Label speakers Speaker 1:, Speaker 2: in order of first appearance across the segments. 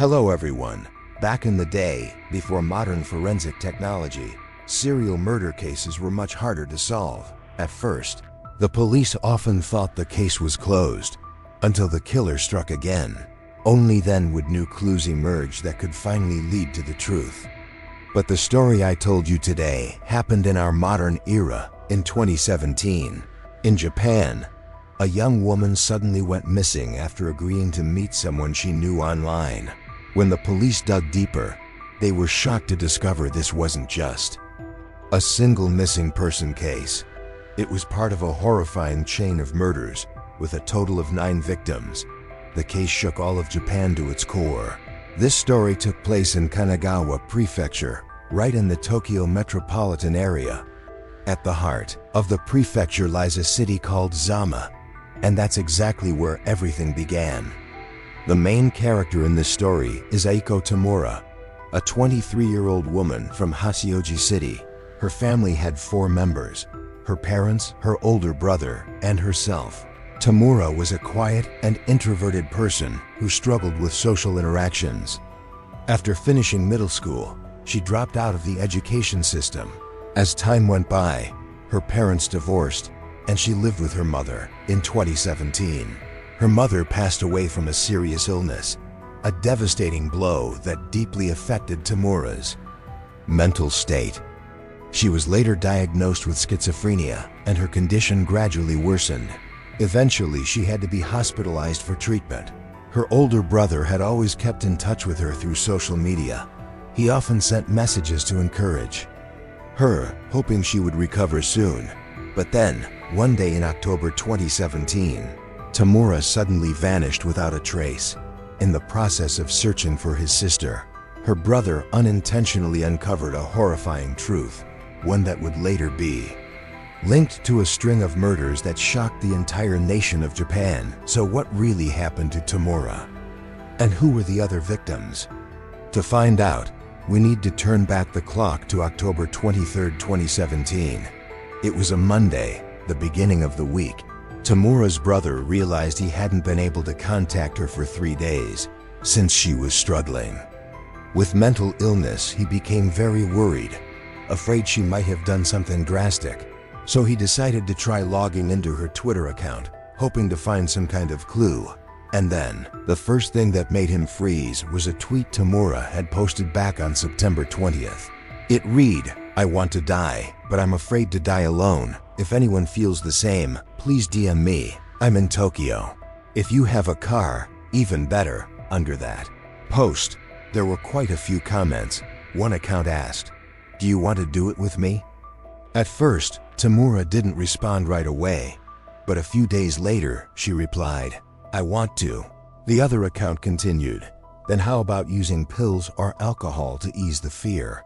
Speaker 1: Hello everyone. Back in the day, before modern forensic technology, serial murder cases were much harder to solve. At first, the police often thought the case was closed, until the killer struck again. Only then would new clues emerge that could finally lead to the truth. But the story I told you today happened in our modern era in 2017. In Japan, a young woman suddenly went missing after agreeing to meet someone she knew online. When the police dug deeper, they were shocked to discover this wasn't just a single missing person case. It was part of a horrifying chain of murders with a total of 9 victims. The case shook all of Japan to its core. This story took place in Kanagawa Prefecture, right in the Tokyo metropolitan area. At the heart of the prefecture lies a city called Zama, and that's exactly where everything began. The main character in this story is Aiko Tamura, a 23-year-old woman from Hachioji City. Her family had 4 members: her parents, her older brother, and herself. Tamura was a quiet and introverted person who struggled with social interactions. After finishing middle school, she dropped out of the education system. As time went by, her parents divorced, and she lived with her mother. In 2017, her mother passed away from a serious illness, a devastating blow that deeply affected Tamura's mental state. She was later diagnosed with schizophrenia, and her condition gradually worsened. Eventually, she had to be hospitalized for treatment. Her older brother had always kept in touch with her through social media. He often sent messages to encourage her, hoping she would recover soon. But then, one day in October 2017, Tamura suddenly vanished without a trace. In the process of searching for his sister, her brother unintentionally uncovered a horrifying truth, one that would later be linked to a string of murders that shocked the entire nation of Japan. So what really happened to Tamura? And who were the other victims? To find out, we need to turn back the clock to October 23, 2017. It was a Monday, the beginning of the week. Tamura's brother realized he hadn't been able to contact her for 3 days, since she was struggling with mental illness. He became very worried, afraid she might have done something drastic. So he decided to try logging into her Twitter account, hoping to find some kind of clue. And then, the first thing that made him freeze was a tweet Tamura had posted back on September 20th. It read, "I want to die, but I'm afraid to die alone. If anyone feels the same, please DM me. I'm in Tokyo. If you have a car, even better." Under that post, there were quite a few comments. One account asked, "Do you want to do it with me?" At first, Tamura didn't respond right away, but a few days later, she replied, "I want to." The other account continued, "Then how about using pills or alcohol to ease the fear?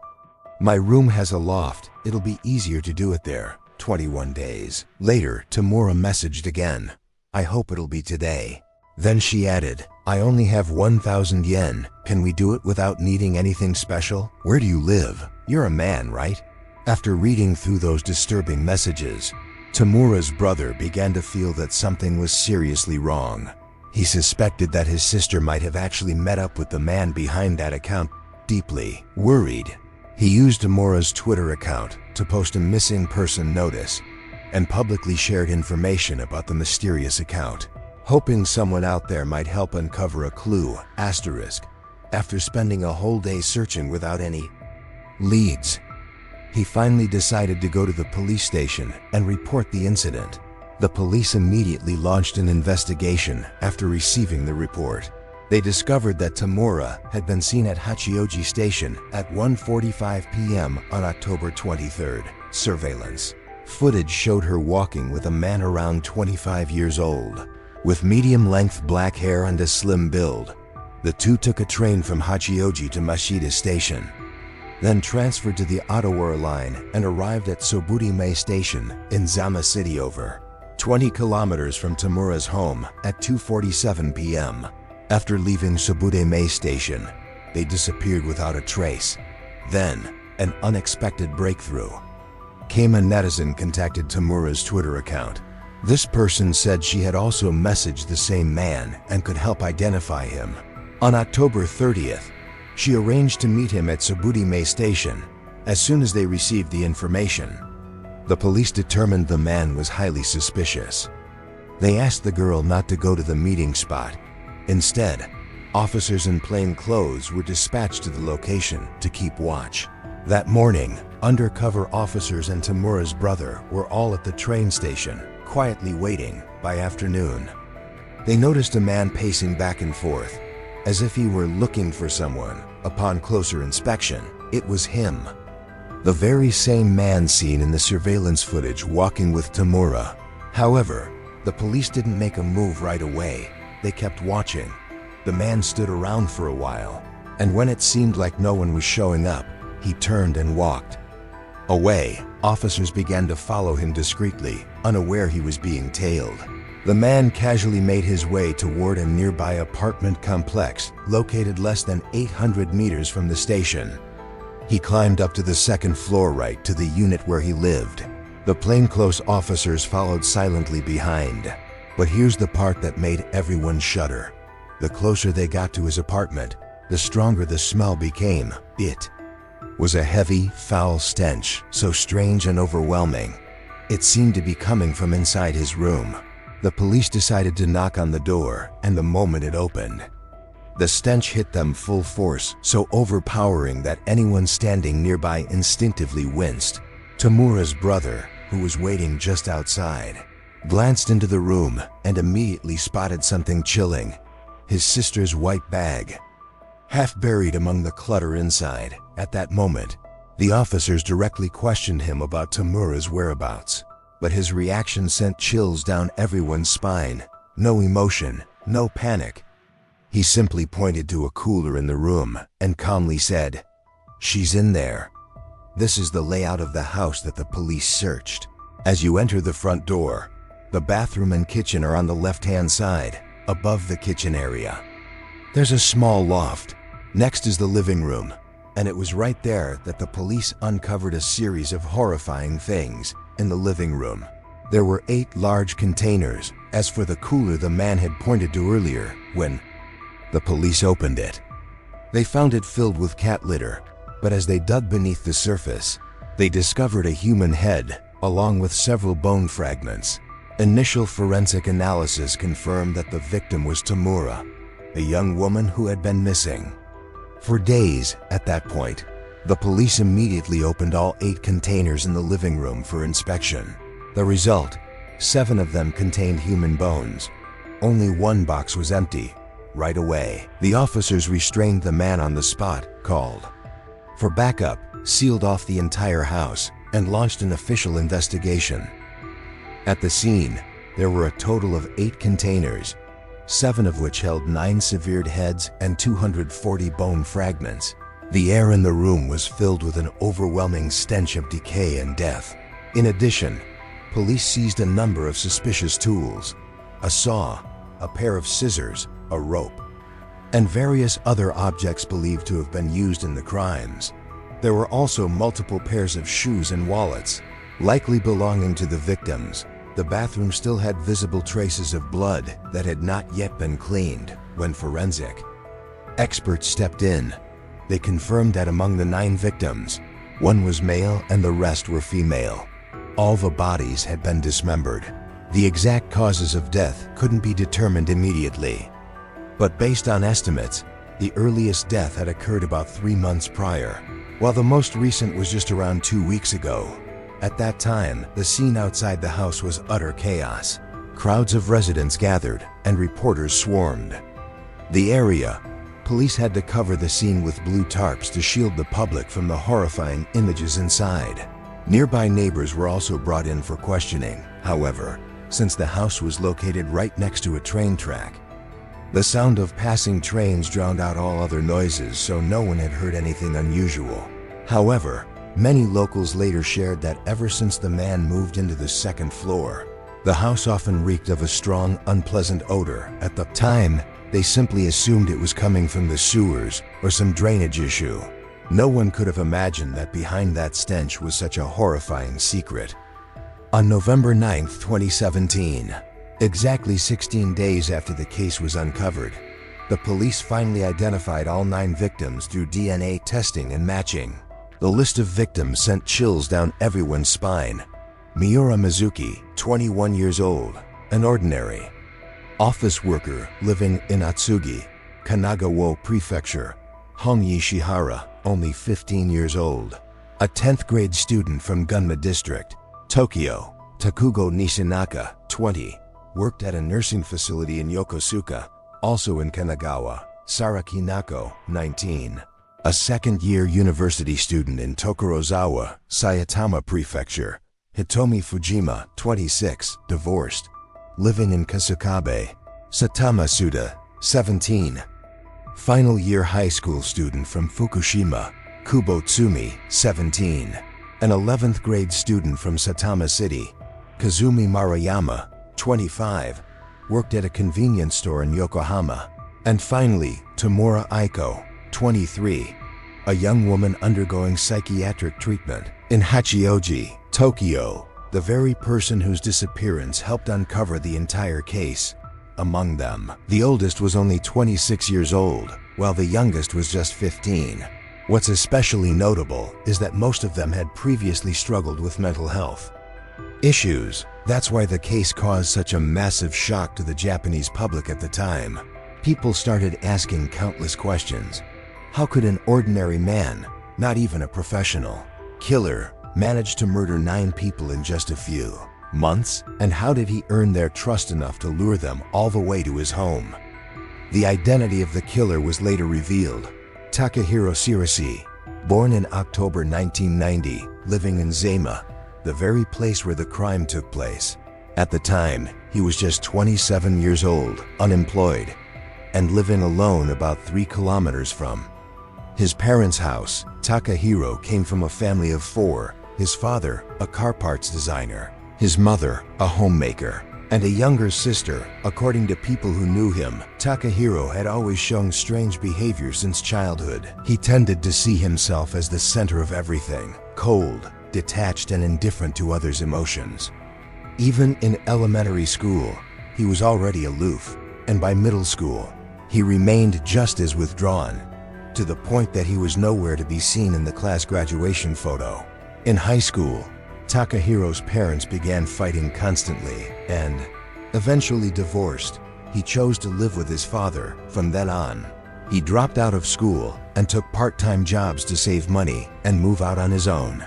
Speaker 1: My room has a loft, it'll be easier to do it there." 21 days later, Tamura messaged again, "I hope it'll be today." Then she added, "I only have 1,000 yen. Can we do it without needing anything special? Where do you live? You're a man, right?" After reading through those disturbing messages, Tamura's brother began to feel that something was seriously wrong. He suspected that his sister might have actually met up with the man behind that account. Deeply worried, he used Tamura's Twitter account to post a missing person notice and publicly shared information about the mysterious account, hoping someone out there might help uncover a clue. After spending a whole day searching without any leads, he finally decided to go to the police station and report the incident. The police immediately launched an investigation after receiving the report. They discovered that Tamura had been seen at Hachioji Station at 1:45 p.m. on October 23rd. Surveillance footage showed her walking with a man around 25 years old, with medium-length black hair and a slim build. The two took a train from Hachioji to Mashida Station, then transferred to the Otawara line and arrived at Sobudime Station in Zama City, over 20 kilometers from Tamura's home, at 2:47 p.m. After leaving Sobudime Station, they disappeared without a trace. Then, an unexpected breakthrough came. A netizen contacted Tamura's Twitter account. This person said she had also messaged the same man and could help identify him. On October 30th, she arranged to meet him at Subudime Station. As soon as they received the information, the police determined the man was highly suspicious. They asked the girl not to go to the meeting spot. Instead, officers in plain clothes were dispatched to the location to keep watch. That morning, undercover officers and Tamura's brother were all at the train station, quietly waiting. By afternoon, they noticed a man pacing back and forth, as if he were looking for someone. Upon closer inspection, it was him. The very same man seen in the surveillance footage walking with Tamura. However, the police didn't make a move right away. They kept watching. The man stood around for a while, and when it seemed like no one was showing up, he turned and walked away. Officers began to follow him discreetly, unaware he was being tailed. The man casually made his way toward a nearby apartment complex located less than 800 meters from the station. He climbed up to the second floor right to the unit where he lived. The plainclothes officers followed silently behind. But here's the part that made everyone shudder. The closer they got to his apartment, the stronger the smell became. It was a heavy, foul stench, so strange and overwhelming. It seemed to be coming from inside his room. The police decided to knock on the door, and the moment it opened, the stench hit them full force, so overpowering that anyone standing nearby instinctively winced. Tamura's brother, who was waiting just outside, glanced into the room and immediately spotted something chilling: his sister's white bag, half buried among the clutter inside. At that moment, the officers directly questioned him about Tamura's whereabouts, but his reaction sent chills down everyone's spine. No emotion, no panic. He simply pointed to a cooler in the room and calmly said, "She's in there." This is the layout of the house that the police searched. As you enter the front door, the bathroom and kitchen are on the left-hand side, above the kitchen area. There's a small loft. Next is the living room, and it was right there that the police uncovered a series of horrifying things. In the living room, there were 8 large containers. As for the cooler the man had pointed to earlier, when the police opened it, they found it filled with cat litter. But as they dug beneath the surface, they discovered a human head, along with several bone fragments. Initial forensic analysis confirmed that the victim was Tamura, a young woman who had been missing for days. At that point, the police immediately opened all 8 containers in the living room for inspection. The result: 7 of them contained human bones. Only 1 box was empty. Right away, the officers restrained the man on the spot, called for backup, sealed off the entire house, and launched an official investigation. At the scene, there were a total of 8 containers, 7 of which held 9 severed heads and 240 bone fragments. The air in the room was filled with an overwhelming stench of decay and death. In addition, police seized a number of suspicious tools: a saw, a pair of scissors, a rope, and various other objects believed to have been used in the crimes. There were also multiple pairs of shoes and wallets, likely belonging to the victims. The bathroom still had visible traces of blood that had not yet been cleaned. When forensic experts stepped in, they confirmed that among the 9 victims, 1 was male and the rest were female. All the bodies had been dismembered. The exact causes of death couldn't be determined immediately, but based on estimates, the earliest death had occurred about 3 months prior, while the most recent was just around 2 weeks ago. At that time, the scene outside the house was utter chaos. Crowds of residents gathered, and reporters swarmed the area. Police had to cover the scene with blue tarps to shield the public from the horrifying images inside. Nearby neighbors were also brought in for questioning. However, since the house was located right next to a train track, the sound of passing trains drowned out all other noises, so no one had heard anything unusual. However, many locals later shared that ever since the man moved into the second floor, the house often reeked of a strong, unpleasant odor. At the time, they simply assumed it was coming from the sewers or some drainage issue. No one could have imagined that behind that stench was such a horrifying secret. On November 9, 2017, exactly 16 days after the case was uncovered, The police finally identified all 9 victims through DNA testing and matching. The list of victims sent chills down everyone's spine. Miura Mizuki, 21 years old, an ordinary office worker living in Atsugi, Kanagawa Prefecture. Hongyi Shihara, only 15 years old, a 10th grade student from Gunma District, Tokyo. Takugo Nishinaka, 20, worked at a nursing facility in Yokosuka, also in Kanagawa. Saraki Nako, 19, a second-year university student in Tokorozawa, Sayatama Prefecture. Hitomi Fujima, 26, divorced, living in Kasukabe. Satama Suda, 17, final-year high school student from Fukushima. Kubo Tsumi, 17, an 11th grade student from Satama City. Kazumi Maruyama, 25, worked at a convenience store in Yokohama. And finally, Tamura Aiko, 23, a young woman undergoing psychiatric treatment in Hachioji, Tokyo, the very person whose disappearance helped uncover the entire case. Among them, the oldest was only 26 years old, while the youngest was just 15. What's especially notable is that most of them had previously struggled with mental health issues. That's why the case caused such a massive shock to the Japanese public at the time. People started asking countless questions. How could an ordinary man, not even a professional killer, manage to murder 9 people in just a few months? And how did he earn their trust enough to lure them all the way to his home? The identity of the killer was later revealed. Takahiro Shirase, born in October 1990, living in Zama, the very place where the crime took place. At the time, he was just 27 years old, unemployed, and living alone about 3 kilometers from his parents' house. Takahiro came from a family of 4, his father, a car parts designer, his mother, a homemaker, and a younger sister. According to people who knew him, Takahiro had always shown strange behavior since childhood. He tended to see himself as the center of everything, cold, detached, and indifferent to others' emotions. Even in elementary school, he was already aloof, and by middle school, he remained just as withdrawn, to the point that he was nowhere to be seen in the class graduation photo. In high school, Takahiro's parents began fighting constantly and eventually divorced. He chose to live with his father. From then on, he dropped out of school and took part-time jobs to save money and move out on his own.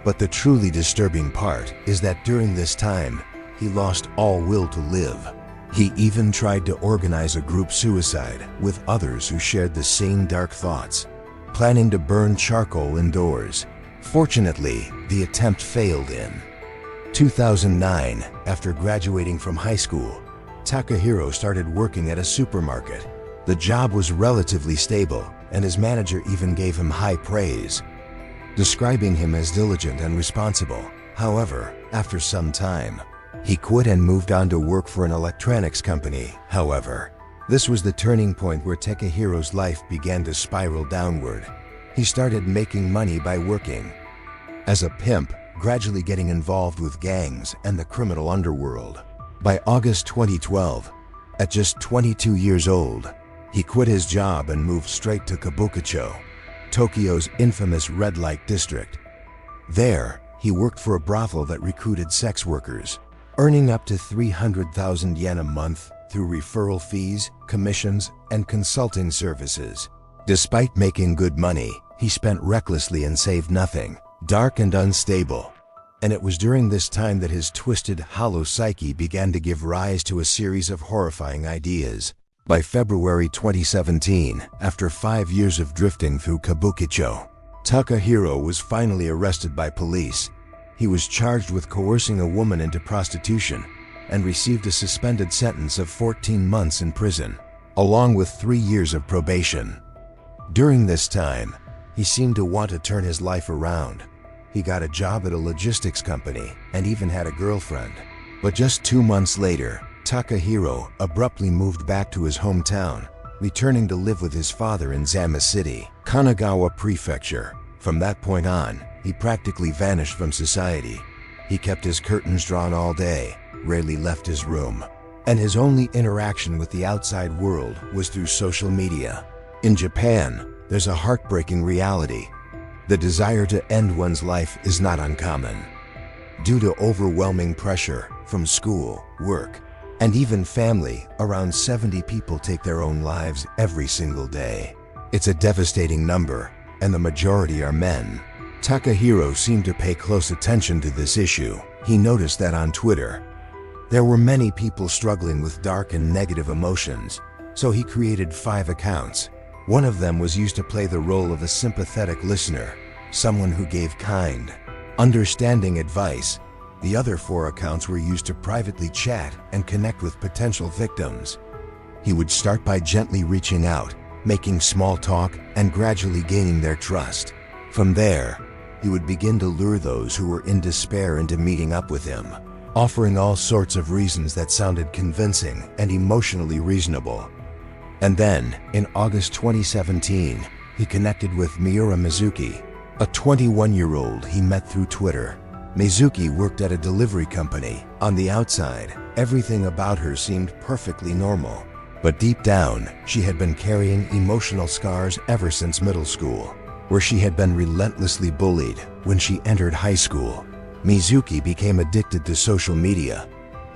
Speaker 1: But the truly disturbing part is that during this time, he lost all will to live. He even tried to organize a group suicide with others who shared the same dark thoughts, planning to burn charcoal indoors. Fortunately, the attempt failed in 2009. After graduating from high school, Takahiro started working at a supermarket. The job was relatively stable, and his manager even gave him high praise, describing him as diligent and responsible. However, after some time, he quit and moved on to work for an electronics company. However, this was the turning point where Takahiro's life began to spiral downward. He started making money by working as a pimp, gradually getting involved with gangs and the criminal underworld. By August 2012, at just 22 years old, he quit his job and moved straight to Kabukicho, Tokyo's infamous red light district. There, he worked for a brothel that recruited sex workers, earning up to 300,000 yen a month through referral fees, commissions, and consulting services. Despite making good money, he spent recklessly and saved nothing. Dark and unstable. And it was during this time that his twisted, hollow psyche began to give rise to a series of horrifying ideas. By February 2017, after 5 years of drifting through Kabukicho, Takahiro was finally arrested by police. He was charged with coercing a woman into prostitution and received a suspended sentence of 14 months in prison, along with 3 years of probation. During this time, he seemed to want to turn his life around. He got a job at a logistics company and even had a girlfriend. But just 2 months later, Takahiro abruptly moved back to his hometown, returning to live with his father in Zama City, Kanagawa Prefecture. From that point on, he practically vanished from society. He kept his curtains drawn all day, rarely left his room, and his only interaction with the outside world was through social media. In Japan, there's a heartbreaking reality. The desire to end one's life is not uncommon. Due to overwhelming pressure from school, work, and even family, around 70 people take their own lives every single day. It's a devastating number, and the majority are men. Takahiro seemed to pay close attention to this issue. He noticed that on Twitter, there were many people struggling with dark and negative emotions, so he created 5 accounts. One of them was used to play the role of a sympathetic listener, someone who gave kind, understanding advice. The other 4 accounts were used to privately chat and connect with potential victims. He would start by gently reaching out, making small talk, and gradually gaining their trust. From there, he would begin to lure those who were in despair into meeting up with him, offering all sorts of reasons that sounded convincing and emotionally reasonable. And then, in August 2017, he connected with Miura Mizuki, a 21-year-old he met through Twitter. Mizuki worked at a delivery company. On the outside, everything about her seemed perfectly normal. But deep down, she had been carrying emotional scars ever since middle school, where she had been relentlessly bullied. When she entered high school, Mizuki became addicted to social media,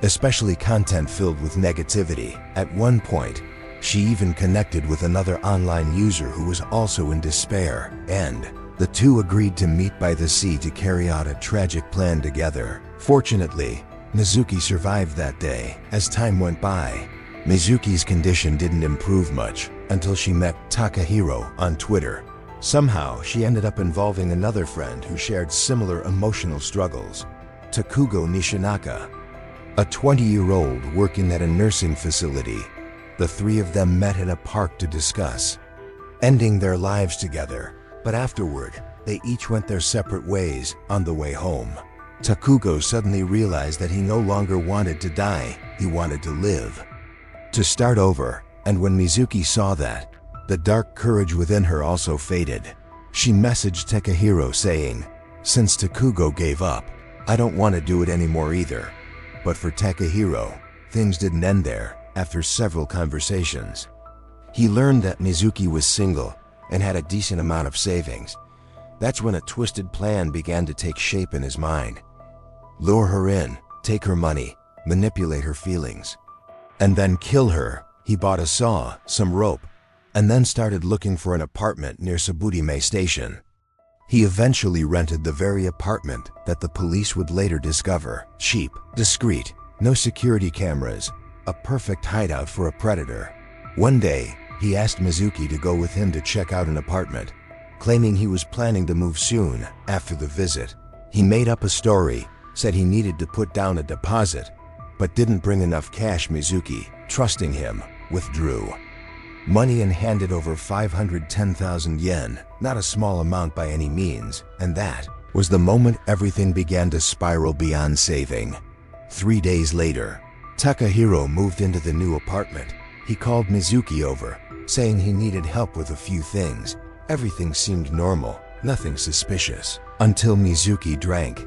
Speaker 1: especially content filled with negativity. At one point, she even connected with another online user who was also in despair, and the two agreed to meet by the sea to carry out a tragic plan together. Fortunately, Mizuki survived that day. As time went by, Mizuki's condition didn't improve much until she met Takahiro on Twitter. Somehow, she ended up involving another friend who shared similar emotional struggles, Takugo Nishinaka, a 20-year-old working at a nursing facility. The 3 of them met at a park to discuss ending their lives together. But afterward, they each went their separate ways. On the way home, Takugo suddenly realized that he no longer wanted to die, he wanted to live, to start over. And when Mizuki saw that, the dark courage within her also faded. She messaged Takahiro saying, "Since Takugo gave up, I don't want to do it anymore either." But for Takahiro, things didn't end there. After several conversations, he learned that Mizuki was single and had a decent amount of savings. That's when a twisted plan began to take shape in his mind. Lure her in, take her money, manipulate her feelings, and then kill her. He bought a saw, some rope, and then started looking for an apartment near Saburime Station. He eventually rented the very apartment that the police would later discover. Cheap, discreet, no security cameras, a perfect hideout for a predator. One day, he asked Mizuki to go with him to check out an apartment, claiming he was planning to move soon after the visit. He made up a story, said he needed to put down a deposit, but didn't bring enough cash. Mizuki, trusting him, withdrew money and handed over 510,000 yen, not a small amount by any means, and that was the moment everything began to spiral beyond saving. 3 days later, Takahiro moved into the new apartment. He called Mizuki over, saying he needed help with a few things. Everything seemed normal, nothing suspicious, until Mizuki drank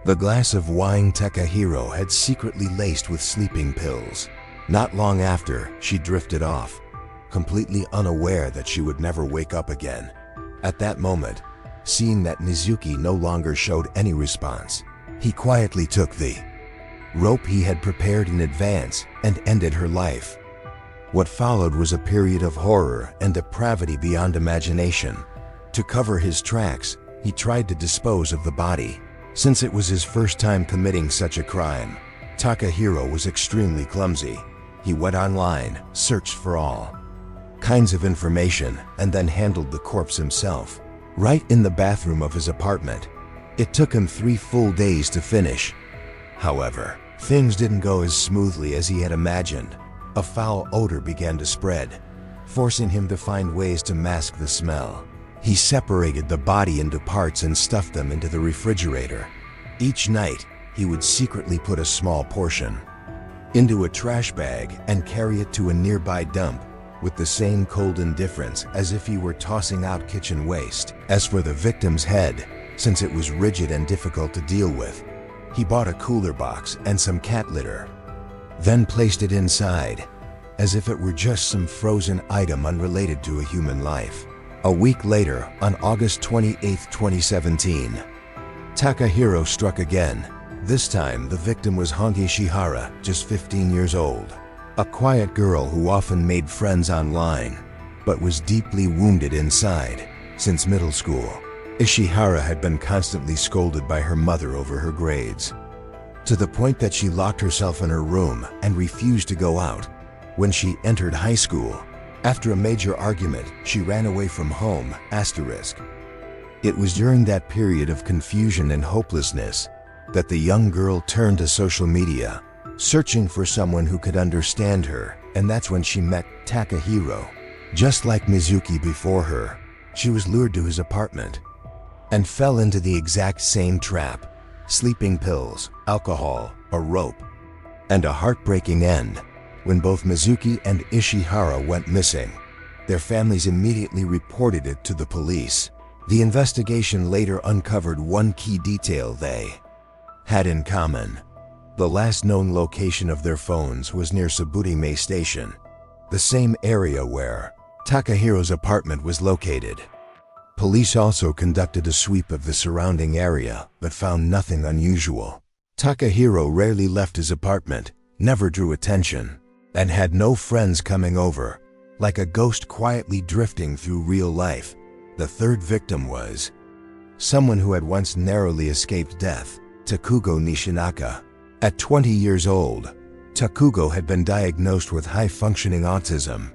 Speaker 1: the glass of wine Takahiro had secretly laced with sleeping pills. Not long after, she drifted off, completely unaware that she would never wake up again. At that moment, seeing that Mizuki no longer showed any response, he quietly took the rope he had prepared in advance and ended her life. What followed was a period of horror and depravity beyond imagination. To cover his tracks, he tried to dispose of the body. Since it was his first time committing such a crime, Takahiro was extremely clumsy. He went online, searched for all kinds of information, and then handled the corpse himself, right in the bathroom of his apartment. It took him 3 full days to finish. However, things didn't go as smoothly as he had imagined. A foul odor began to spread, forcing him to find ways to mask the smell. He separated the body into parts and stuffed them into the refrigerator. Each night, he would secretly put a small portion into a trash bag and carry it to a nearby dump with the same cold indifference as if he were tossing out kitchen waste. As for the victim's head, since it was rigid and difficult to deal with, he bought a cooler box and some cat litter. then placed it inside, as if it were just some frozen item unrelated to a human life. A week later, on August 28, 2017, Takahiro struck again. This time, the victim was Honki Shihara, just 15 years old. A quiet girl who often made friends online, but was deeply wounded inside. Since middle school, Ishihara had been constantly scolded by her mother over her grades, to the point that she locked herself in her room and refused to go out. When she entered high school, after a major argument, she ran away from home. It was during that period of confusion and hopelessness that the young girl turned to social media, searching for someone who could understand her, and that's when she met Takahiro. Just like Mizuki before her, she was lured to his apartment and fell into the exact same trap: sleeping pills, alcohol, a rope, and a heartbreaking end. When both Mizuki and Ishihara went missing, their families immediately reported it to the police. The investigation later uncovered one key detail they had in common. The last known location of their phones was near Saburime Station, the same area where Takahiro's apartment was located. Police also conducted a sweep of the surrounding area, but found nothing unusual. Takahiro rarely left his apartment, never drew attention, and had no friends coming over, like a ghost quietly drifting through real life. The third victim was someone who had once narrowly escaped death: Takugo Nishinaka. At 20 years old, Takugo had been diagnosed with high-functioning autism.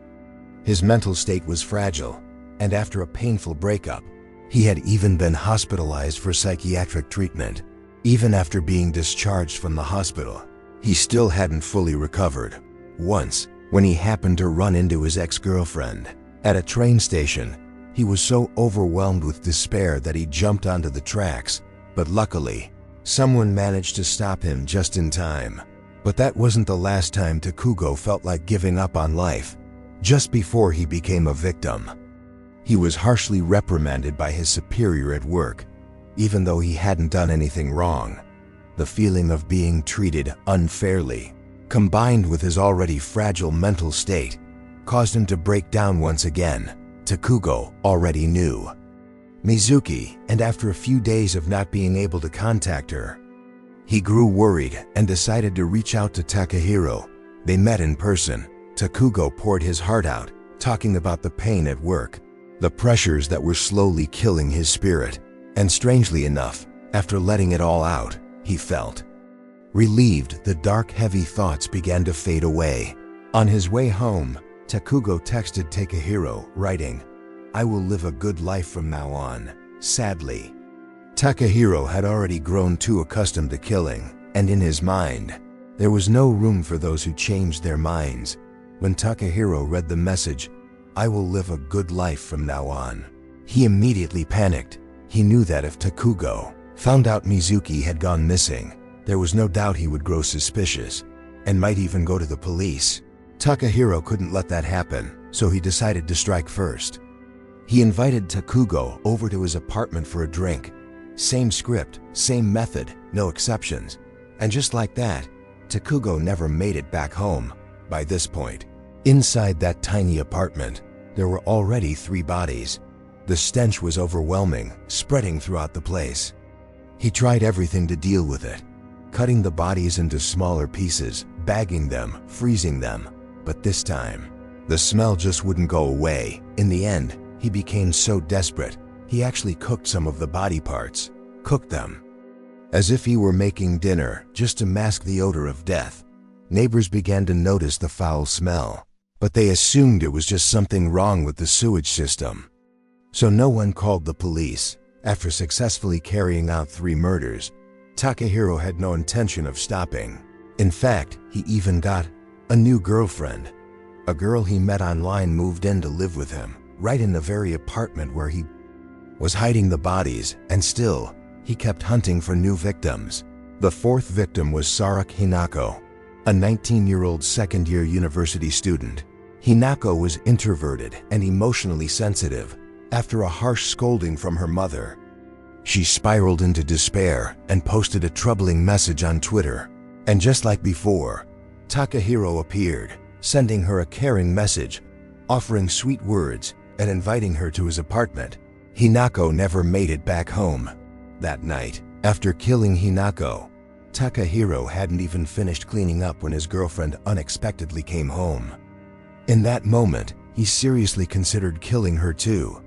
Speaker 1: His mental state was fragile, and after a painful breakup, he had even been hospitalized for psychiatric treatment. Even after being discharged from the hospital, he still hadn't fully recovered. Once, when he happened to run into his ex-girlfriend at a train station, he was so overwhelmed with despair that he jumped onto the tracks, but luckily, someone managed to stop him just in time. But that wasn't the last time Takugo felt like giving up on life. Just before he became a victim, he was harshly reprimanded by his superior at work, even though he hadn't done anything wrong. The feeling of being treated unfairly, combined with his already fragile mental state, caused him to break down once again. Takugo already knew Mizuki, and after a few days of not being able to contact her, he grew worried and decided to reach out to Takahiro. They met in person. Takugo poured his heart out, talking about the pain at work, the pressures that were slowly killing his spirit. And strangely enough, after letting it all out, he felt relieved. The dark, heavy thoughts began to fade away. On his way home, Takugo texted Takahiro, writing, "I will live a good life from now on." Sadly, Takahiro had already grown too accustomed to killing, and in his mind, there was no room for those who changed their minds. When Takahiro read the message, "I will live a good life from now on," he immediately panicked. He knew that if Takugo found out Mizuki had gone missing, there was no doubt he would grow suspicious and might even go to the police. Takahiro couldn't let that happen, so he decided to strike first. He invited Takugo over to his apartment for a drink. Same script, same method, no exceptions. And just like that, Takugo never made it back home. By this point, inside that tiny apartment, there were already 3 bodies. The stench was overwhelming, spreading throughout the place. He tried everything to deal with it, cutting the bodies into smaller pieces, bagging them, freezing them. But this time, the smell just wouldn't go away. In the end, he became so desperate, he actually cooked some of the body parts, cooked them, as if he were making dinner, just to mask the odor of death. Neighbors began to notice the foul smell, but they assumed it was just something wrong with the sewage system. So no one called the police. After successfully carrying out 3 murders, Takahiro had no intention of stopping. In fact, he even got a new girlfriend. A girl he met online moved in to live with him, right in the very apartment where he was hiding the bodies, and still, he kept hunting for new victims. The 4th victim was Saruk Hinako, a 19-year-old second-year university student. Hinako was introverted and emotionally sensitive. After a harsh scolding from her mother, she spiraled into despair and posted a troubling message on Twitter. And just like before, Takahiro appeared, sending her a caring message, offering sweet words, and inviting her to his apartment. Hinako never made it back home. That night, after killing Hinako, Takahiro hadn't even finished cleaning up when his girlfriend unexpectedly came home. In that moment, he seriously considered killing her too.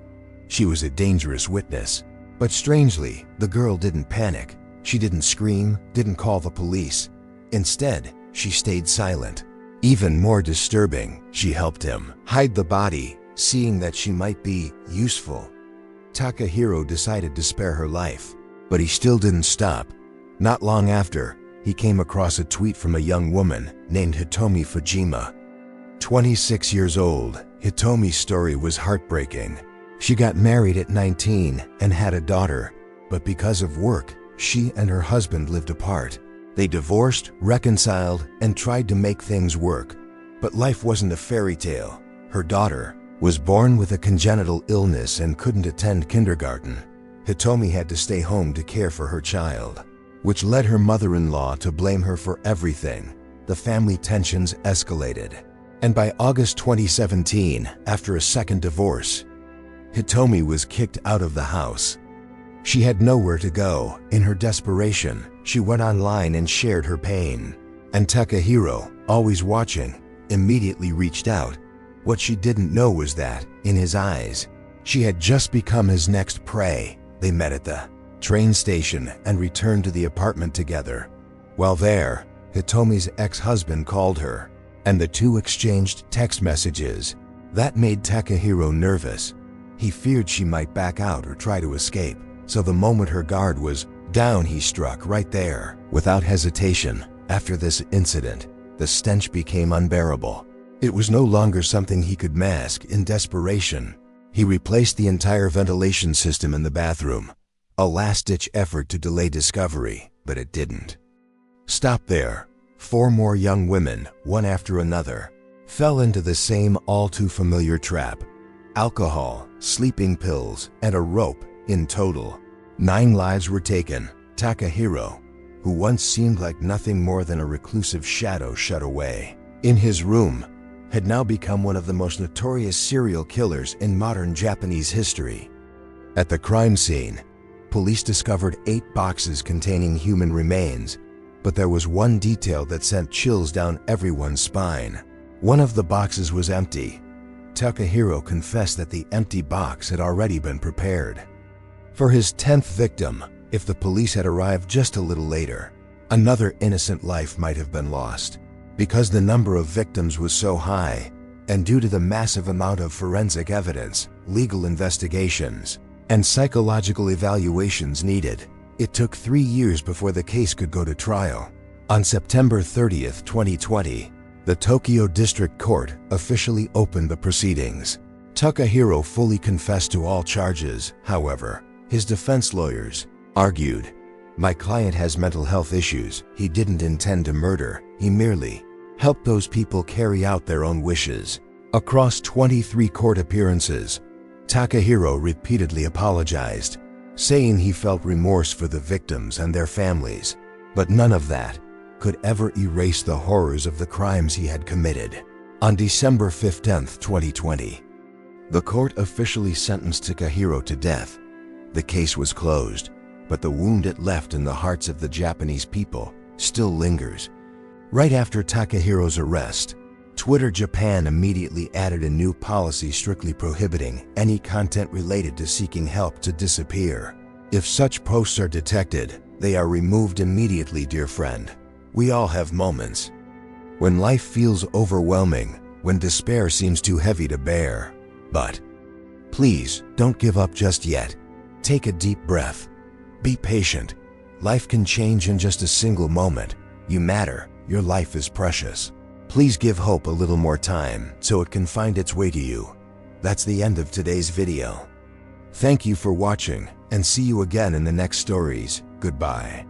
Speaker 1: She was a dangerous witness. But strangely, the girl didn't panic. She didn't scream, didn't call the police. Instead, she stayed silent. Even more disturbing, she helped him hide the body, seeing that she might be useful. Takahiro decided to spare her life, but he still didn't stop. Not long after, he came across a tweet from a young woman named Hitomi Fujima. 26 years old, Hitomi's story was heartbreaking. She got married at 19 and had a daughter, but because of work, she and her husband lived apart. They divorced, reconciled, and tried to make things work. But life wasn't a fairy tale. Her daughter was born with a congenital illness and couldn't attend kindergarten. Hitomi had to stay home to care for her child, which led her mother-in-law to blame her for everything. The family tensions escalated. And by August 2017, after a second divorce, Hitomi was kicked out of the house. She had nowhere to go. In her desperation, she went online and shared her pain. And Takahiro, always watching, immediately reached out. What she didn't know was that, in his eyes, she had just become his next prey. They met at the train station and returned to the apartment together. While there, Hitomi's ex-husband called her, and the two exchanged text messages. That made Takahiro nervous. He feared she might back out or try to escape, so the moment her guard was down, he struck right there, without hesitation. After this incident, the stench became unbearable. It was no longer something he could mask. In desperation, he replaced the entire ventilation system in the bathroom. A last-ditch effort to delay discovery, but it didn't stop there. 4 more young women, one after another, fell into the same all-too-familiar trap. Alcohol, sleeping pills, and a rope. In total, 9 lives were taken. Takahiro, who once seemed like nothing more than a reclusive shadow shut away in his room, had now become one of the most notorious serial killers in modern Japanese history. At the crime scene, police discovered 8 boxes containing human remains, but there was one detail that sent chills down everyone's spine. One of the boxes was empty. Takahiro confessed that the empty box had already been prepared for his 10th victim. If the police had arrived just a little later, another innocent life might have been lost. Because the number of victims was so high, and due to the massive amount of forensic evidence, legal investigations, and psychological evaluations needed, it took 3 years before the case could go to trial. On September 30th, 2020, the Tokyo District Court officially opened the proceedings. Takahiro fully confessed to all charges. However, his defense lawyers argued, "My client has mental health issues. He didn't intend to murder. He merely helped those people carry out their own wishes." Across 23 court appearances, Takahiro repeatedly apologized, saying he felt remorse for the victims and their families, but none of that could ever erase the horrors of the crimes he had committed. On December 15th, 2020, the court officially sentenced Takahiro to death. The case was closed, but the wound it left in the hearts of the Japanese people still lingers. Right after Takahiro's arrest, Twitter Japan immediately added a new policy strictly prohibiting any content related to seeking help to disappear. If such posts are detected, they are removed immediately, dear friend. We all have moments when life feels overwhelming, when despair seems too heavy to bear. But please don't give up just yet. Take a deep breath. Be patient. Life can change in just a single moment. You matter. Your life is precious. Please give hope a little more time so it can find its way to you. That's the end of today's video. Thank you for watching, and see you again in the next stories. Goodbye.